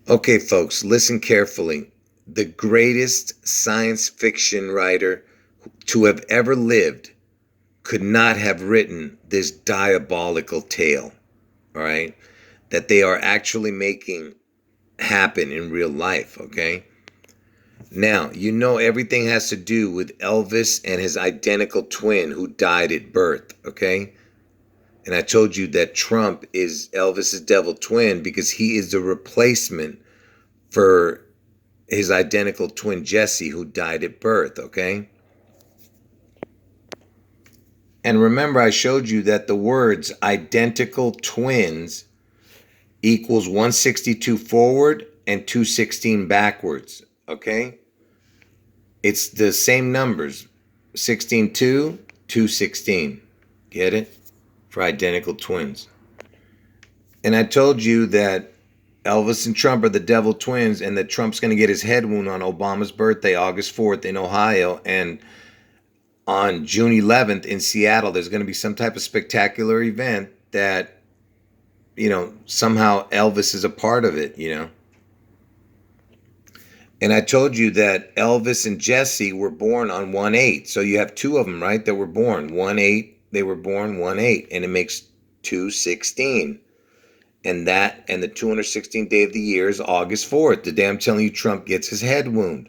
Okay, folks, listen carefully. The greatest science fiction writer to have ever lived could not have written this diabolical tale, all right, that they are actually making happen in real life, okay? Now, you know everything has to do with Elvis and his identical twin who died at birth, okay? And I told you that Trump is Elvis's devil twin because he is the replacement for his identical twin Jesse who died at birth, okay? And remember, I showed you that the words identical twins equals 162 forward and 216 backwards, okay? It's the same numbers, 16 2, 216. Get it? For identical twins. And I told you that Elvis and Trump are the devil twins and that Trump's going to get his head wound on Obama's birthday, August 4th in Ohio. And on June 11th in Seattle, there's going to be some type of spectacular event that, somehow Elvis is a part of it, And I told you that Elvis and Jesse were born on 1/8. So you have two of them, right, that were born 1/8. They were born 1/8, and it makes 216. And the 216th day of the year is August 4th, the day I'm telling you Trump gets his head wound,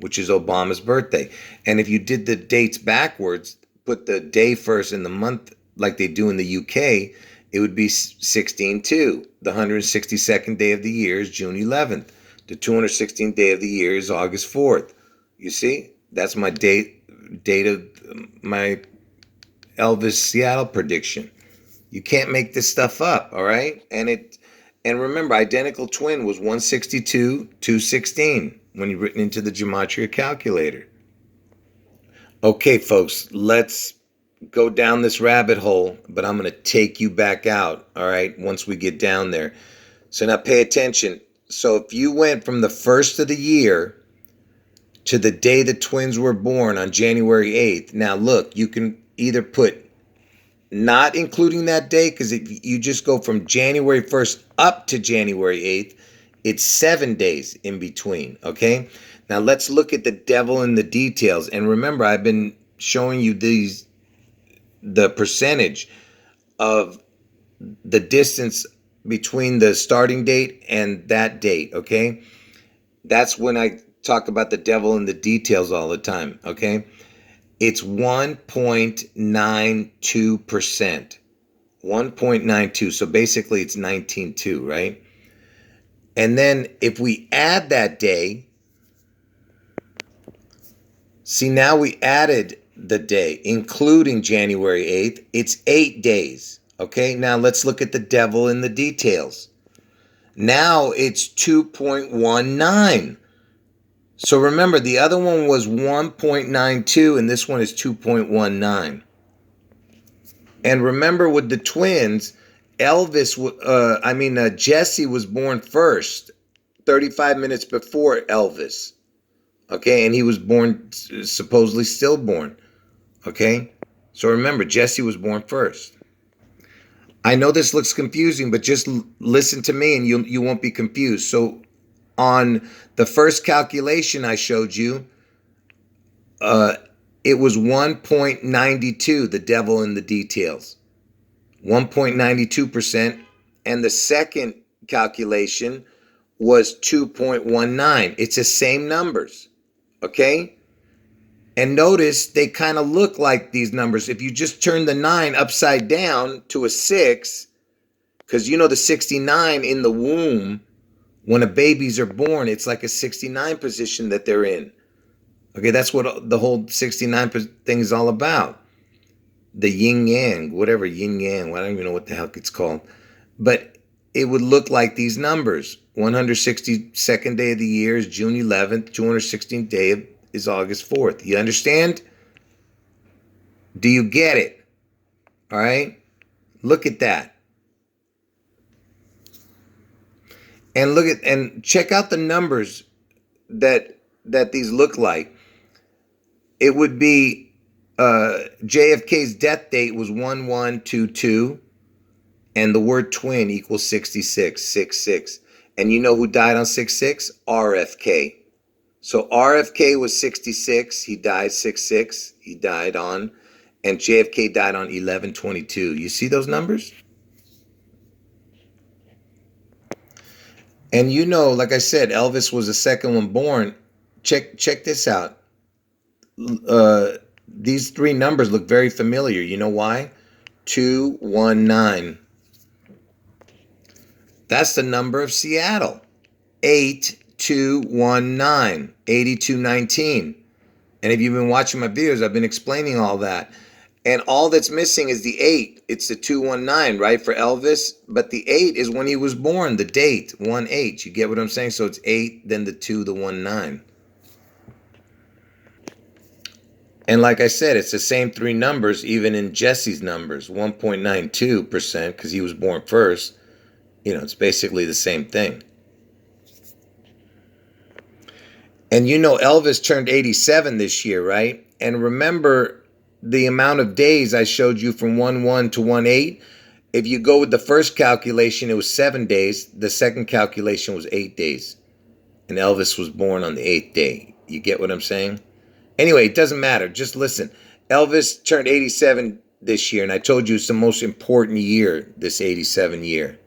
which is Obama's birthday. And if you did the dates backwards, put the day first in the month like they do in the UK, it would be 16/2. The 162nd day of the year is June 11th. The 216th day of the year is August 4th. You see? That's my date of my Elvis Seattle prediction. You can't make this stuff up, all right? And remember, identical twin was 162, 216 when you written into the gematria calculator. Okay, folks, let's go down this rabbit hole, but I'm going to take you back out, all right, once we get down there. So now pay attention. So if you went from the first of the year to the day the twins were born on January 8th, now look, you can either put not including that day, because if you just go from January 1st up to January 8th, it's 7 days in between, okay? Now let's look at the devil in the details. And remember, I've been showing you the percentage of the distance between the starting date and that date, okay? That's when I talk about the devil in the details all the time, okay? It's 1.92%. 1.92. So basically it's 19.2, right? And then if we add that day, see, now we added the day, including January 8th. It's 8 days. Okay, now let's look at the devil in the details. Now it's 2.19. So remember, the other one was 1.92 and this one is 2.19. And remember with the twins, Jesse was born first, 35 minutes before Elvis. Okay, and he was born, supposedly stillborn. Okay, so remember, Jesse was born first. I know this looks confusing, but just listen to me and you won't be confused. So on the first calculation I showed you, it was 1.92, the devil in the details. 1.92%. And the second calculation was 2.19. It's the same numbers. Okay? And notice they kind of look like these numbers. If you just turn the 9 upside down to a 6, because the 69 in the womb, when a babies are born, it's like a 69 position that they're in. Okay, that's what the whole 69 thing is all about. The yin yang, whatever, yin yang, I don't even know what the heck it's called. But it would look like these numbers. 162nd day of the year is June 11th. 216th day is August 4th. You understand? Do you get it? All right? Look at that. And check out the numbers that these look like. It would be JFK's death date was 1122, and the word twin equals 66, 66. And you know who died on 6/6? RFK. So RFK was 66. He died 6/6. He died on. And JFK died on 11/22. You see those numbers? And you know, like I said, Elvis was the second one born. Check this out. These three numbers look very familiar. You know why? 219. That's the number of Seattle. 8219. 8219. And if you've been watching my videos, I've been explaining all that. And all that's missing is the 8. It's the 219, right, for Elvis? But the 8 is when he was born, the date, 1/8. You get what I'm saying? So it's 8, then the 2, the 19. And like I said, it's the same three numbers, even in Jesse's numbers, 1.92%, because he was born first. You know, it's basically the same thing. And you know, Elvis turned 87 this year, right? And remember the amount of days I showed you from 1/1 to 1/8? If you go with the first calculation, it was 7 days. The second calculation was 8 days. And Elvis was born on the 8th day. You get what I'm saying? Anyway, it doesn't matter. Just listen. Elvis turned 87 this year, and I told you it's the most important year, this 87 year.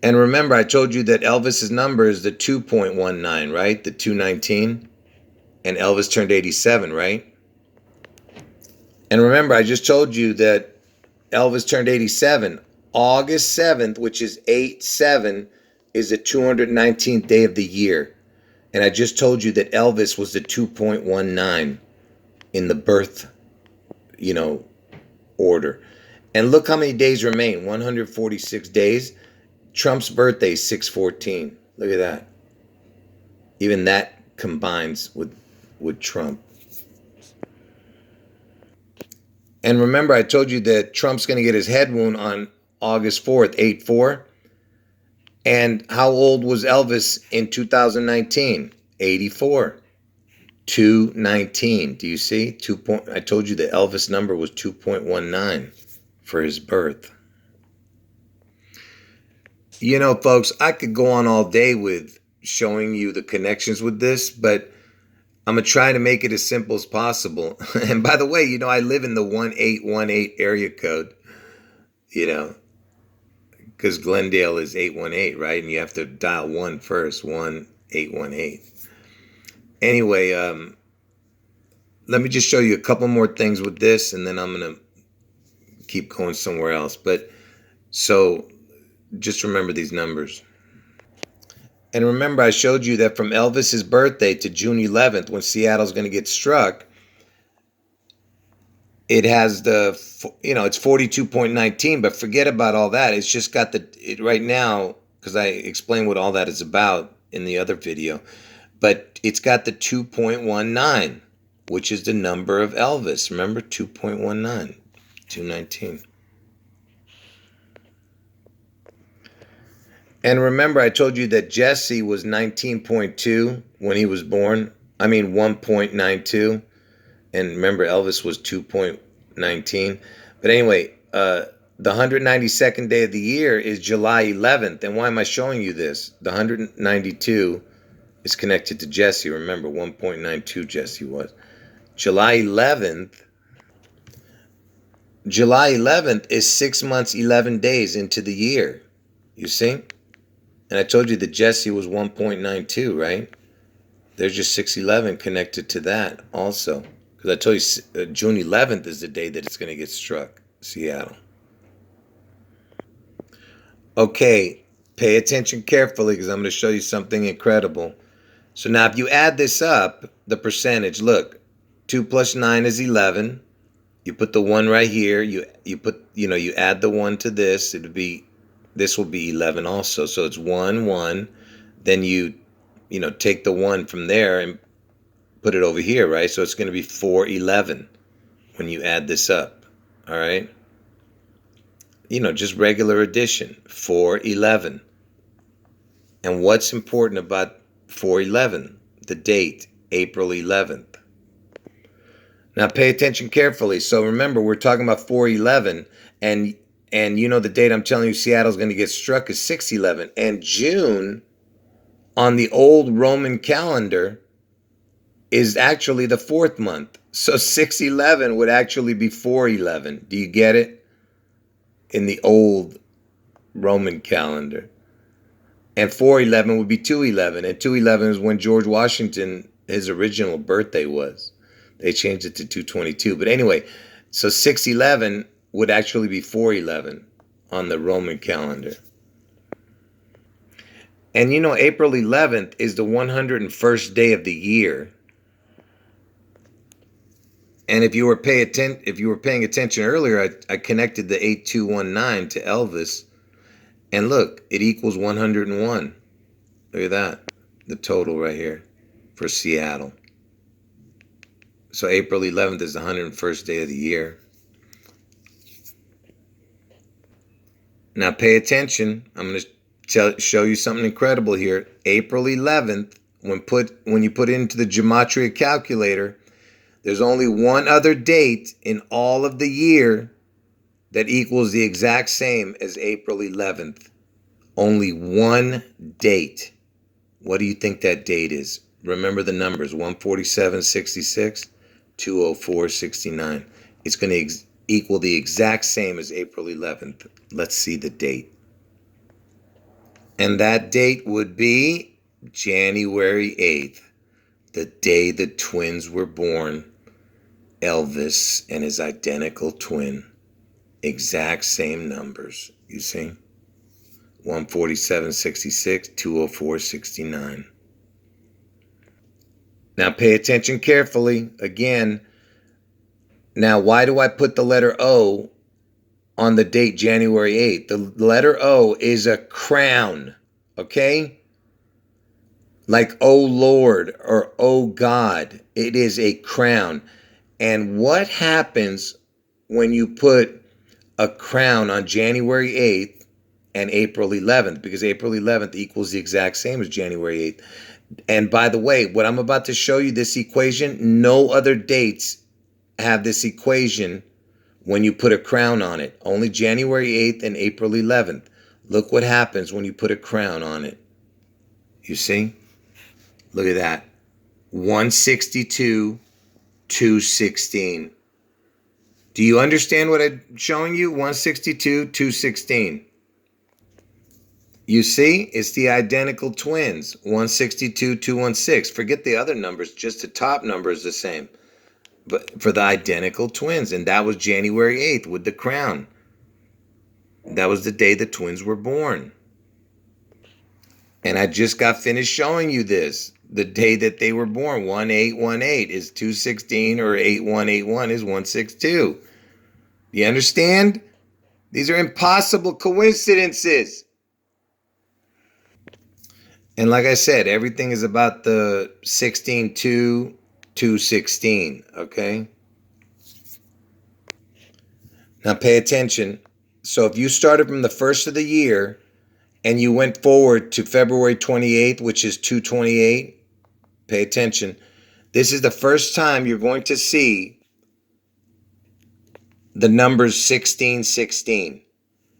And remember, I told you that Elvis's number is the 2.19, right? The 219. And Elvis turned 87, right? And remember, I just told you that Elvis turned 87. August 7th, which is 8/7, is the 219th day of the year. And I just told you that Elvis was the 2.19 in the birth, order. And look how many days remain. 146 days. Trump's birthday is 6/14. Look at that. Even that combines with Trump. And remember, I told you that Trump's going to get his head wound on August 4th, 8/4. And how old was Elvis in 2019? 84. 219. Do you see? I told you the Elvis number was 2.19 for his birth. You know, folks, I could go on all day with showing you the connections with this, but I'm going to try to make it as simple as possible. And by the way, I live in the 1818 area code, because Glendale is 818, right? And you have to dial 1 first, 1818. Anyway, let me just show you a couple more things with this, and then I'm going to keep going somewhere else. But so just remember these numbers. And remember, I showed you that from Elvis's birthday to June 11th, when Seattle's going to get struck, it has it's 42.19, but forget about all that. It's just got right now, because I explained what all that is about in the other video, but it's got the 2.19, which is the number of Elvis. Remember, 2.19, 219. And remember, I told you that Jesse was 19.2 when he was born. 1.92. And remember, Elvis was 2.19. But anyway, the 192nd day of the year is July 11th. And why am I showing you this? The 192 is connected to Jesse. Remember, 1.92 Jesse was. July 11th is 6 months, 11 days into the year. You see? And I told you that Jesse was 1.92, right? There's just 611 connected to that also. Because I told you June 11th is the day that it's going to get struck, Seattle. Okay, pay attention carefully because I'm going to show you something incredible. So now if you add this up, the percentage, look, 2 plus 9 is 11. You put the 1 right here. You add the 1 to this. This will be 11 also. So it's 1, 1. Then you take the 1 from there and put it over here, right? So it's going to be 411 when you add this up. All right? Just regular addition, 411. And what's important about 411? The date, April 11th. Now pay attention carefully. So remember, we're talking about 411, and And you know the date I'm telling you Seattle's going to get struck is 6/11. And June on the old Roman calendar is actually the 4th month. So 6/11 would actually be 4/11. Do you get it? In the old Roman calendar. And 4/11 would be 2/11. And 2/11 is when George Washington, his original birthday was. They changed it to 2/22. But anyway, so 6/11 would actually be 4/11 on the Roman calendar. And you know, April 11th is the 101st day of the year. And if you were paying attention earlier, I connected the 8219 to ELVIS, and look, it equals 101. Look at that, the total right here for Seattle. So April 11th is the 101st day of the year. Now pay attention. I'm going to show you something incredible here. April 11th, when you put it into the gematria calculator, there's only one other date in all of the year that equals the exact same as April 11th. Only one date. What do you think that date is? Remember the numbers, 147.66, 204.69. It's going to equal the exact same as April 11th. Let's see the date. And that date would be January 8th, the day the twins were born. Elvis and his identical twin. Exact same numbers, you see? 147.66, 204.69. Now pay attention carefully. Again, now why do I put the letter O on the date January 8th? The letter O is a crown, okay? Like O Lord or O God. It is a crown. And what happens when you put a crown on January 8th and April 11th? Because April 11th equals the exact same as January 8th. And by the way, what I'm about to show you, this equation, no other dates have this equation when you put a crown on it. Only January 8th and April 11th. Look what happens when you put a crown on it. You see? Look at that. 162. 216. Do you understand what I'm showing you? 162, 216. You see, it's the identical twins. 162, 216. Forget the other numbers, just the top number is the same. But for the identical twins, and that was January 8th with the crown. That was the day the twins were born. And I just got finished showing you this. The day that they were born, 1818 is 216, or 8181 is 162. You understand? These are impossible coincidences. And like I said, everything is about the 16-2, 216, okay? Now pay attention. So if you started from the first of the year and you went forward to February 28th, which is 228, pay attention. This is the first time you're going to see the numbers 1616.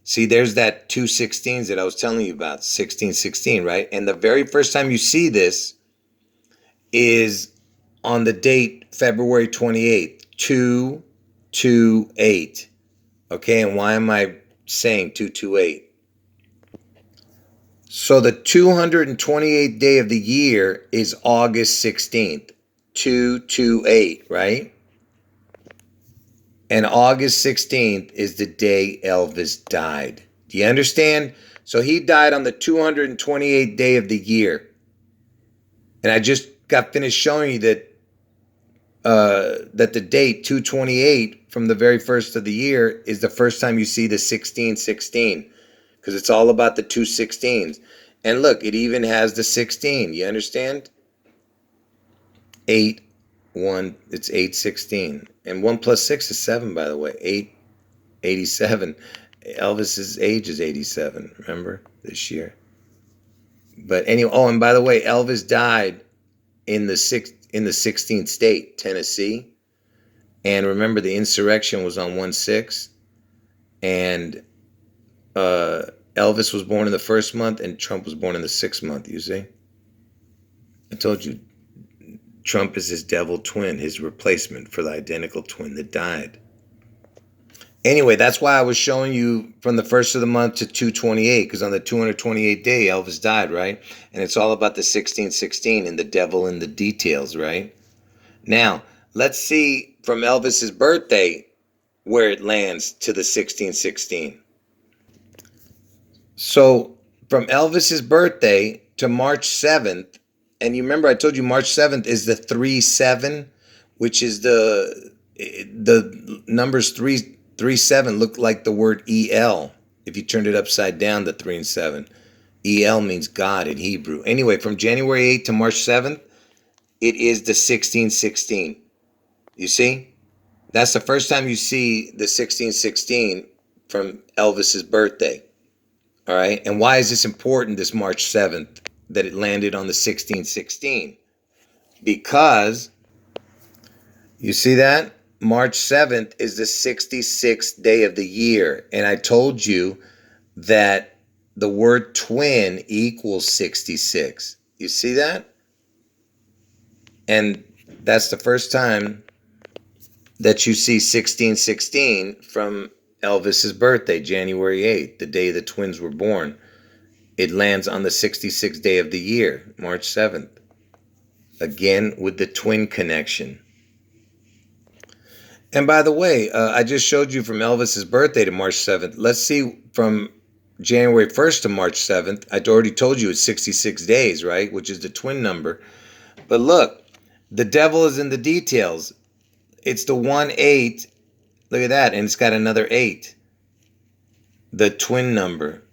See, there's that 216s that I was telling you about, 1616, right? And the very first time you see this is on the date February 28th, 228. Okay, and why am I saying 228? So the 228th day of the year is August 16th, 228, right? And August 16th is the day Elvis died. Do you understand? So he died on the 228th day of the year. And I just got finished showing you that the date 228 from the very first of the year is the first time you see the 1616. Because it's all about the 216s. And look, it even has the 16. You understand? 8, 1, it's 816. And 1 plus 6 is 7, by the way. 887. Elvis's age is 87, remember? This year. But anyway, oh, and by the way, Elvis died in the 16th state, Tennessee. And remember, the insurrection was on 1/6. And Elvis was born in the first month and Trump was born in the 6th month, you see? I told you, Trump is his devil twin, his replacement for the identical twin that died. Anyway, that's why I was showing you from the first of the month to 228, because on the 228th day, Elvis died, right? And it's all about the 1616 and the devil in the details, right? Now, let's see from Elvis's birthday where it lands to the 1616. So from Elvis's birthday to March 7th, and you remember I told you March 7th is the 3-7, which is the numbers 3-7 look like the word El. If you turned it upside down, the 3 and 7. El means God in Hebrew. Anyway, from January 8th to March 7th, it is the 1616. You see? That's the first time you see the 1616 from Elvis's birthday. All right? And why is this important, this March 7th, that it landed on the 1616? Because, you see that? March 7th is the 66th day of the year. And I told you that the word twin equals 66. You see that? And that's the first time that you see 1616 from Elvis's birthday, January 8th, the day the twins were born. It lands on the 66th day of the year, March 7th. Again, with the twin connection. And by the way, I just showed you from Elvis's birthday to March 7th. Let's see from January 1st to March 7th. I already told you it's 66 days, right? Which is the twin number. But look, the devil is in the details. It's the 1-8. Look at that. And it's got another 8. The twin number.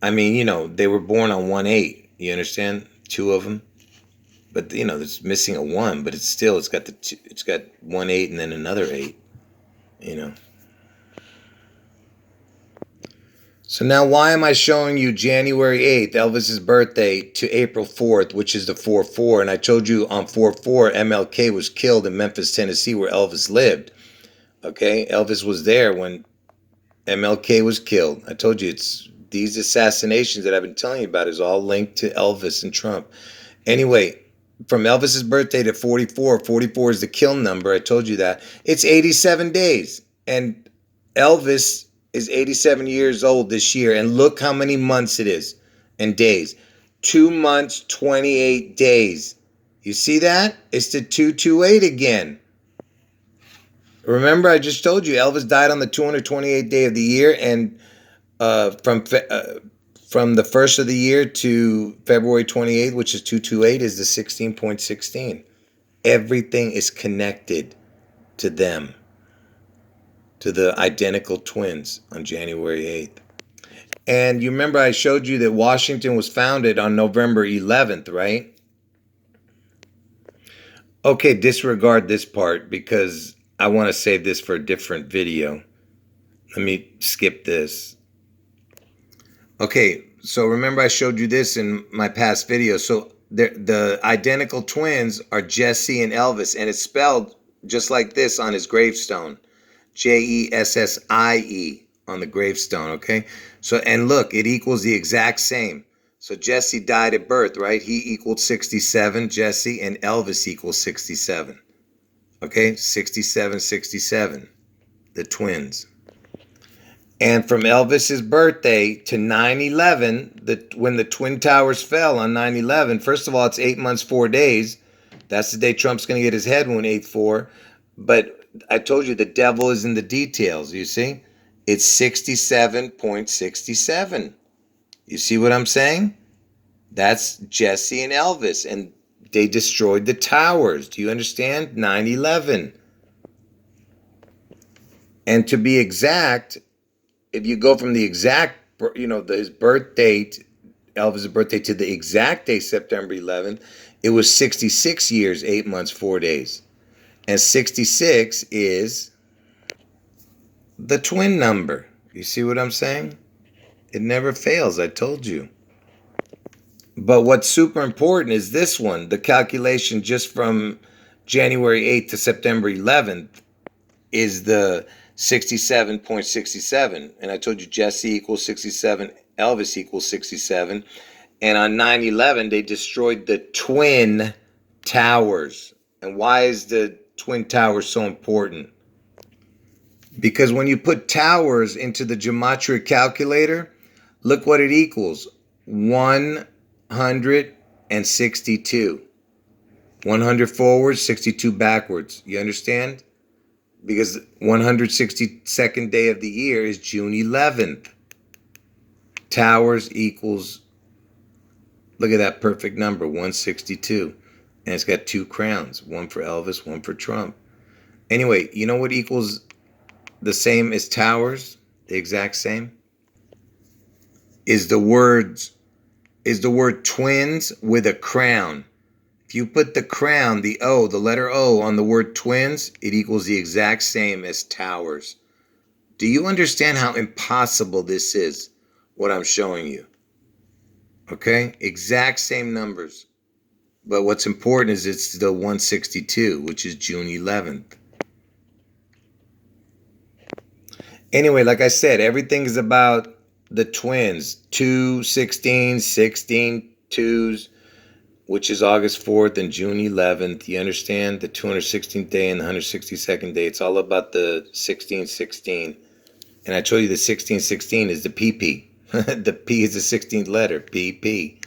I mean, you know, they were born on 1-8. You understand? 2 of them. But, you know, it's missing a 1. But it's got it's got 1-8 and then another 8. You know. So now why am I showing you January 8th, Elvis's birthday, to April 4th, which is the 4-4? And I told you on 4-4, MLK was killed in Memphis, Tennessee, where Elvis lived. Okay? Elvis was there when MLK was killed. I told you it's these assassinations that I've been telling you about is all linked to Elvis and Trump. Anyway, from Elvis's birthday to 44, 44 is the kill number. I told you that. It's 87 days. And Elvis is 87 years old this year. And look how many months it is and days. 2 months, 28 days. You see that? It's the 228 again. Remember, I just told you Elvis died on the 228th day of the year. And from the first of the year to February 28th, which is 228, is the 16.16. Everything is connected to them, to the identical twins on January 8th. And you remember I showed you that Washington was founded on November 11th, right? Okay, disregard this part because I want to save this for a different video. Let me skip this. Okay, so remember I showed you this in my past video. So the identical twins are Jesse and Elvis, and it's spelled just like this on his gravestone. Jessie on the gravestone, okay? So, and look, it equals the exact same. So Jesse died at birth, right? He equaled 67, Jesse, and Elvis equals 67. Okay, 67, 67, the twins. And from Elvis's birthday to 9/11, when the Twin Towers fell on 9/11, first of all, it's 8 months, 4 days. That's the day Trump's going to get his head wound, 8/4. But I told you the devil is in the details, you see? It's 67.67. You see what I'm saying? That's Jesse and Elvis, and they destroyed the towers. Do you understand? 9/11. And to be exact, if you go from the exact, his birth date, Elvis' birthday, to the exact day, September 11th, it was 66 years, 8 months, 4 days. And 66 is the twin number. You see what I'm saying? It never fails, I told you. But what's super important is this one, the calculation just from January 8th to September 11th is the 67.67. And I told you Jesse equals 67, Elvis equals 67. And on 9/11, they destroyed the Twin Towers. And why is the Twin Towers so important? Because when you put towers into the gematria calculator, look what it equals. 162. 100 forwards, 62 backwards. You understand? Because 162nd day of the year is June 11th. Towers equals, look at that perfect number, 162. And it's got two crowns, one for Elvis, one for Trump. Anyway, you know what equals the same as towers? The exact same? Is the word twins with a crown. If you put the crown, the O, the letter O on the word twins, it equals the exact same as towers. Do you understand how impossible this is, what I'm showing you? Okay? Exact same numbers. But what's important is it's the 162, which is June 11th. Anyway, like I said, everything is about the twins. 2, 16, 16, 2s, which is August 4th and June 11th. You understand? The 216th day and the 162nd day. It's all about the 1616. And I told you the 1616 is the PP. The P is the 16th letter, PP.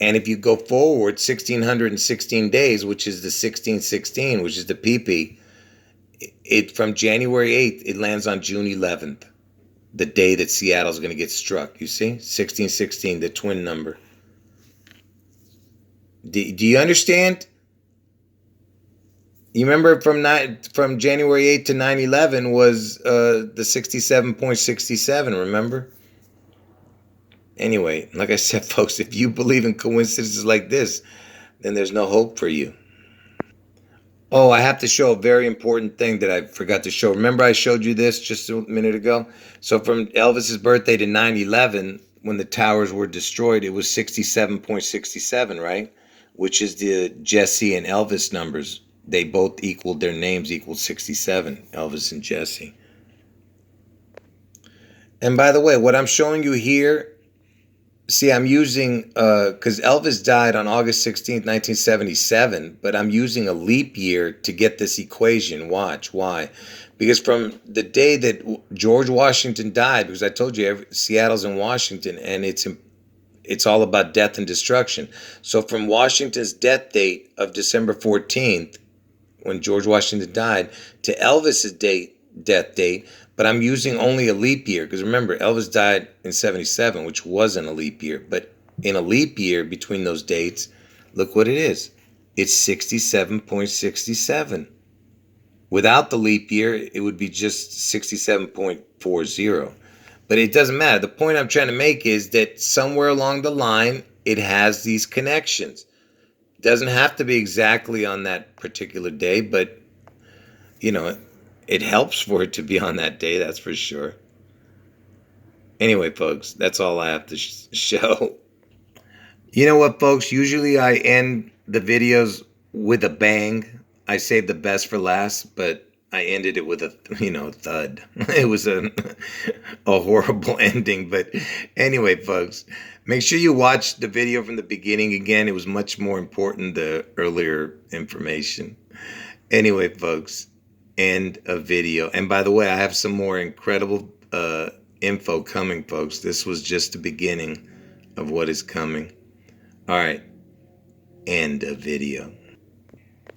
And if you go forward 1616 days, which is the 1616, which is the PP, it from January 8th, it lands on June 11th, the day that Seattle's going to get struck. You see? 1616, the twin number. Do you understand? You remember from January 8th to 9/11 was the 67.67, remember? Anyway, like I said, folks, if you believe in coincidences like this, then there's no hope for you. Oh, I have to show a very important thing that I forgot to show. Remember I showed you this just a minute ago? So from Elvis's birthday to 9/11, when the towers were destroyed, it was 67.67, right? Which is the Jesse and Elvis numbers. They both equaled, their names equaled 67, Elvis and Jesse. And by the way, what I'm showing you here, see, I'm using, because Elvis died on August 16th, 1977, but I'm using a leap year to get this equation. Watch, why? Because from the day that George Washington died, because I told you Seattle's in Washington, and it's all about death and destruction. So from Washington's death date of December 14th, when George Washington died, to Elvis's death date, but I'm using only a leap year, because remember, Elvis died in 77, which wasn't a leap year. But in a leap year between those dates, look what it is. It's 67.67. Without the leap year, it would be just 67.40. But it doesn't matter. The point I'm trying to make is that somewhere along the line, it has these connections. It doesn't have to be exactly on that particular day, but, you know, it helps for it to be on that day, that's for sure. Anyway, folks, that's all I have to show. You know what, folks? Usually I end the videos with a bang. I save the best for last, but I ended it with a, thud. It was a horrible ending. But anyway, folks, make sure you watch the video from the beginning again. It was much more important, the earlier information. Anyway, folks, end of video. And by the way, I have some more incredible info coming, folks. This was just the beginning of what is coming. All right, end of video.